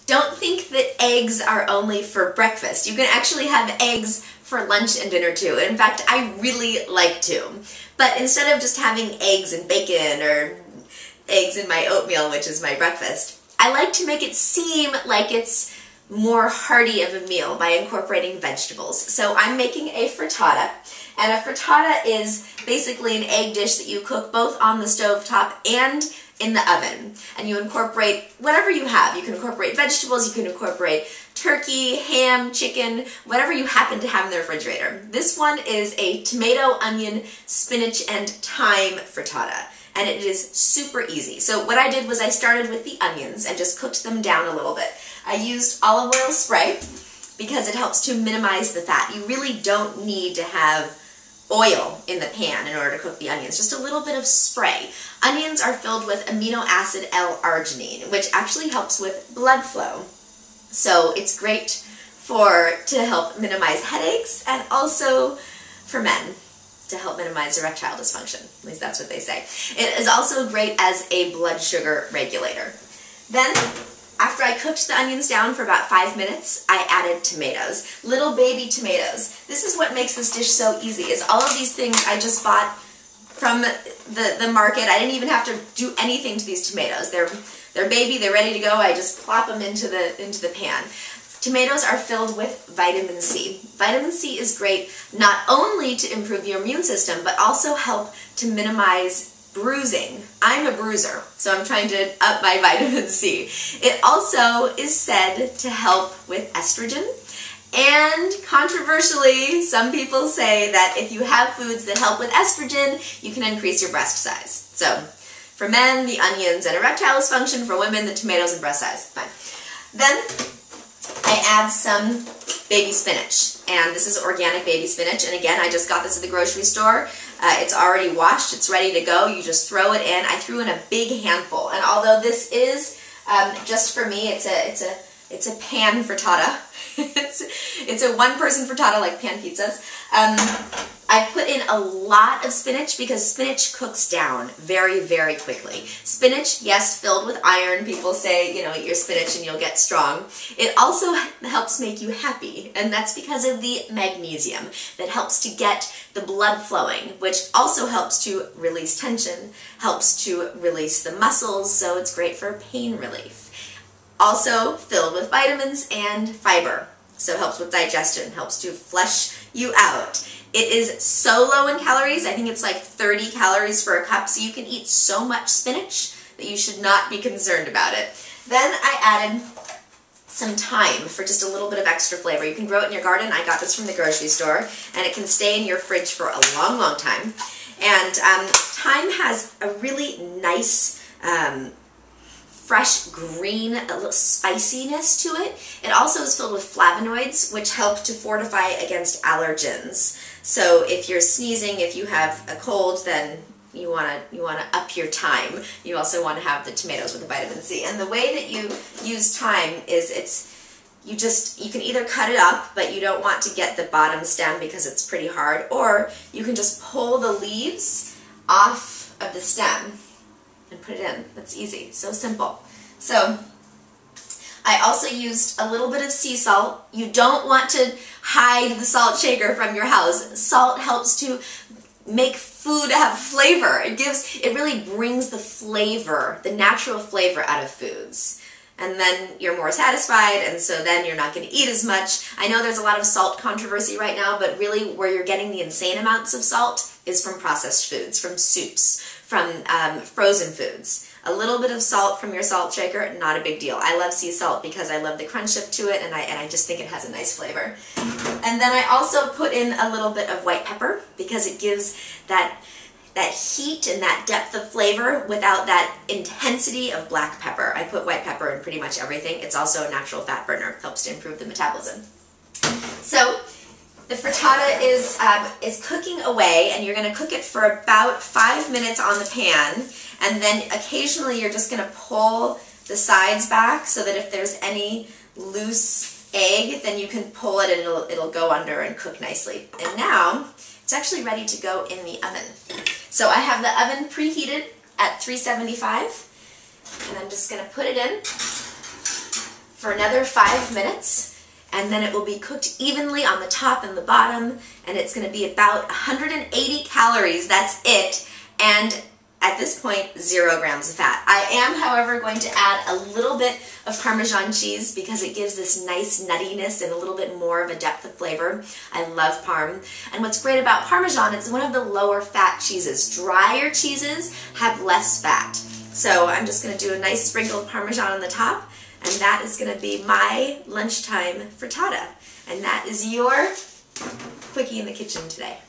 Don't think that eggs are only for breakfast. You can actually have eggs for lunch and dinner too. In fact, I really like to. But instead of just having eggs and bacon or eggs in my oatmeal, which is my breakfast, I like to make it seem like it's more hearty of a meal by incorporating vegetables. So I'm making a frittata, and a frittata is basically an egg dish that you cook both on the stovetop and in the oven. And you incorporate whatever you have. You can incorporate vegetables, you can incorporate turkey, ham, chicken, whatever you happen to have in the refrigerator. This one is a tomato, onion, spinach, and thyme frittata. And it is super easy. So what I did was I started with the onions and just cooked them down a little bit. I used olive oil spray because it helps to minimize the fat. You really don't need to have oil in the pan in order to cook the onions, just a little bit of spray. Onions are filled with amino acid L-arginine, which actually helps with blood flow. So it's great to help minimize headaches and also for men to help minimize erectile dysfunction. At least that's what they say. It is also great as a blood sugar regulator. Then, after I cooked the onions down for about 5 minutes, I added tomatoes. Little baby tomatoes. This is what makes this dish so easy, is all of these things I just bought from the market. I didn't even have to do anything to these tomatoes. They're baby, they're ready to go. I just plop them into the pan. Tomatoes are filled with vitamin C. Vitamin C is great not only to improve your immune system, but also help to minimize bruising. I'm a bruiser, so I'm trying to up my vitamin C. It also is said to help with estrogen, and controversially, some people say that if you have foods that help with estrogen, you can increase your breast size. So, for men, the onions and erectile dysfunction. For women, the tomatoes and breast size. Fine. Then, I add some baby spinach, and this is organic baby spinach, and again, I just got this at the grocery store. It's already washed, it's ready to go. You just throw it in. I threw in a big handful, and although this is just for me, it's a pan frittata. it's a one-person frittata like pan pizzas. I put in a lot of spinach because spinach cooks down very, very quickly. Spinach, yes, filled with iron. People say, you know, eat your spinach and you'll get strong. It also helps make you happy, and that's because of the magnesium that helps to get the blood flowing, which also helps to release tension, helps to release the muscles, so it's great for pain relief. Also filled with vitamins and fiber, so it helps with digestion, helps to flush you out. It is so low in calories. I think it's like 30 calories for a cup, so you can eat so much spinach that you should not be concerned about it. Then I added some thyme for just a little bit of extra flavor. You can grow it in your garden. I got this from the grocery store, and it can stay in your fridge for a long, long time. And thyme has a really nice fresh green, a little spiciness to it. It also is filled with flavonoids, which help to fortify against allergens. So if you're sneezing, if you have a cold, then you wanna up your thyme. You also want to have the tomatoes with the vitamin C. And the way that you use thyme is you can either cut it up, but you don't want to get the bottom stem because it's pretty hard, or you can just pull the leaves off of the stem and put it in. That's easy, so simple. So I also used a little bit of sea salt. You don't want to hide the salt shaker from your house. Salt helps to make food have flavor. It really brings the flavor, the natural flavor out of foods. And then you're more satisfied, and so then you're not going to eat as much. I know there's a lot of salt controversy right now, but really where you're getting the insane amounts of salt is from processed foods, from soups, from frozen foods. A little bit of salt from your salt shaker, not a big deal. I love sea salt because I love the crunch up to it, and I just think it has a nice flavor. And then I also put in a little bit of white pepper because it gives that heat and that depth of flavor without that intensity of black pepper. I put white pepper in pretty much everything. It's also a natural fat burner. Helps to improve the metabolism. So the frittata is cooking away, and you're going to cook it for about 5 minutes on the pan, and then occasionally you're just going to pull the sides back so that if there's any loose egg, then you can pull it and it'll go under and cook nicely. And now it's actually ready to go in the oven. So I have the oven preheated at 375, and I'm just going to put it in. for another 5 minutes, and then it will be cooked evenly on the top and the bottom, and it's going to be about 180 calories. That's it. And at this point, 0 grams of fat. I am, however, going to add a little bit of Parmesan cheese because it gives this nice nuttiness and a little bit more of a depth of flavor. I love Parm. And what's great about Parmesan, it's one of the lower fat cheeses. Drier cheeses have less fat. So I'm just going to do a nice sprinkle of Parmesan on the top, and that is going to be my lunchtime frittata. And that is your Quickie in the kitchen today.